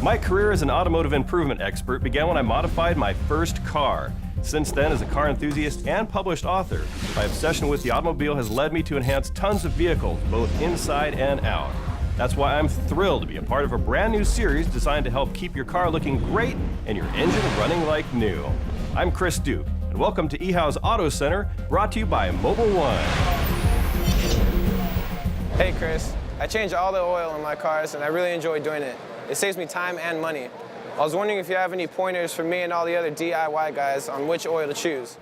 My career as an automotive improvement expert began when I modified my first car. Since then, as a car enthusiast and published author, my obsession with the automobile has led me to enhance tons of vehicles, both inside and out. That's why I'm thrilled to be a part of a brand new series designed to help keep your car looking great and your engine running like new. I'm Chris Duke, and welcome to eHouse Auto Center, brought to you by Mobil 1. Hey Chris, I change all the oil in my cars and I really enjoy doing it. It saves me time and money. I was wondering if you have any pointers for me and all the other DIY guys on which oil to choose.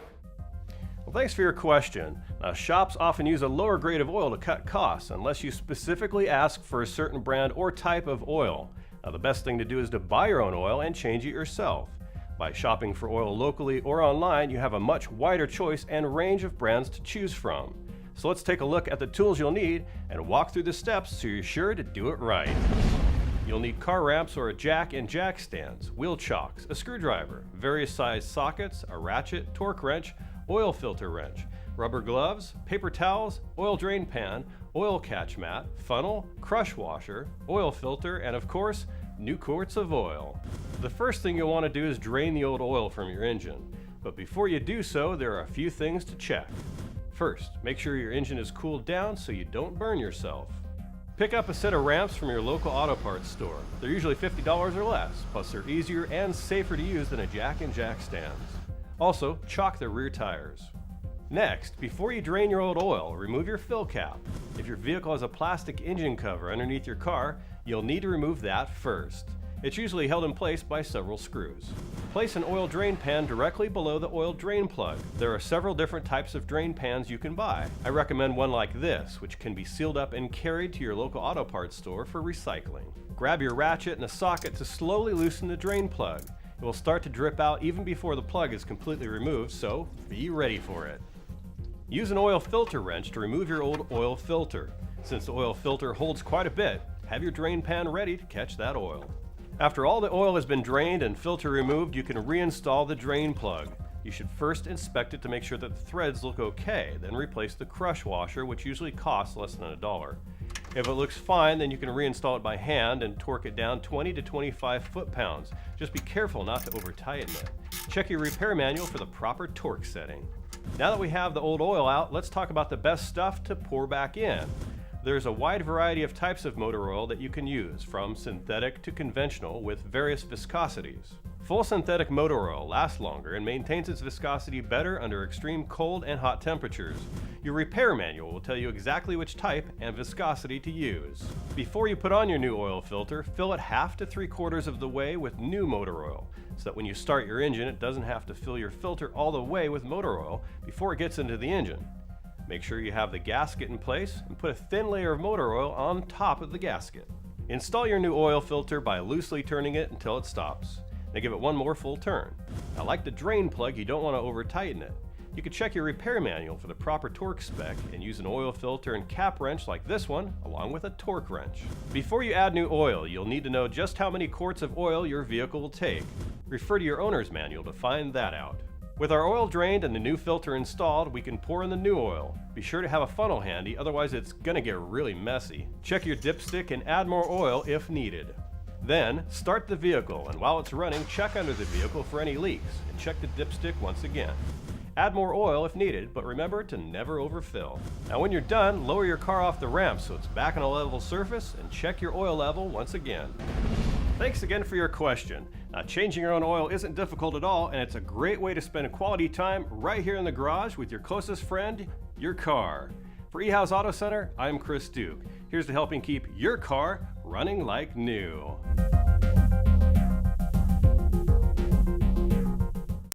Well, thanks for your question. Now, shops often use a lower grade of oil to cut costs unless you specifically ask for a certain brand or type of oil. Now, the best thing to do is to buy your own oil and change it yourself. By shopping for oil locally or online, you have a much wider choice and range of brands to choose from. So let's take a look at the tools you'll need and walk through the steps so you're sure to do it right. You'll need car ramps or a jack and jack stands, wheel chocks, a screwdriver, various sized sockets, a ratchet, torque wrench, oil filter wrench, rubber gloves, paper towels, oil drain pan, oil catch mat, funnel, crush washer, oil filter, and of course, new quarts of oil. The first thing you'll want to do is drain the old oil from your engine. But before you do so, there are a few things to check. First, make sure your engine is cooled down so you don't burn yourself. Pick up a set of ramps from your local auto parts store. They're usually $50 or less, plus they're easier and safer to use than a jack and jack stands. Also, chock the rear tires. Next, before you drain your old oil, remove your fill cap. If your vehicle has a plastic engine cover underneath your car, you'll need to remove that first. It's usually held in place by several screws. Place an oil drain pan directly below the oil drain plug. There are several different types of drain pans you can buy. I recommend one like this, which can be sealed up and carried to your local auto parts store for recycling. Grab your ratchet and a socket to slowly loosen the drain plug. It will start to drip out even before the plug is completely removed, so be ready for it. Use an oil filter wrench to remove your old oil filter. Since the oil filter holds quite a bit, have your drain pan ready to catch that oil. After all the oil has been drained and filter removed, you can reinstall the drain plug. You should first inspect it to make sure that the threads look okay, then replace the crush washer, which usually costs less than $1. If it looks fine, then you can reinstall it by hand and torque it down 20 to 25 foot-pounds. Just be careful not to over-tighten it. Check your repair manual for the proper torque setting. Now that we have the old oil out, let's talk about the best stuff to pour back in. There's a wide variety of types of motor oil that you can use, from synthetic to conventional, with various viscosities. Full synthetic motor oil lasts longer and maintains its viscosity better under extreme cold and hot temperatures. Your repair manual will tell you exactly which type and viscosity to use. Before you put on your new oil filter, fill it half to 3/4 of the way with new motor oil, so that when you start your engine, it doesn't have to fill your filter all the way with motor oil before it gets into the engine. Make sure you have the gasket in place and put a thin layer of motor oil on top of the gasket. Install your new oil filter by loosely turning it until it stops. Now give it one more full turn. Now, like the drain plug, you don't want to over tighten it. You can check your repair manual for the proper torque spec and use an oil filter and cap wrench like this one, along with a torque wrench. Before you add new oil, you'll need to know just how many quarts of oil your vehicle will take. Refer to your owner's manual to find that out. With our oil drained and the new filter installed, we can pour in the new oil. Be sure to have a funnel handy, otherwise it's gonna get really messy. Check your dipstick and add more oil if needed. Then, start the vehicle, and while it's running, check under the vehicle for any leaks, and check the dipstick once again. Add more oil if needed, but remember to never overfill. Now when you're done, lower your car off the ramp so it's back on a level surface, and check your oil level once again. Thanks again for your question. Now, changing your own oil isn't difficult at all, and it's a great way to spend quality time right here in the garage with your closest friend, your car. For eHouse Auto Center, I'm Chris Duke. Here's to helping keep your car running like new.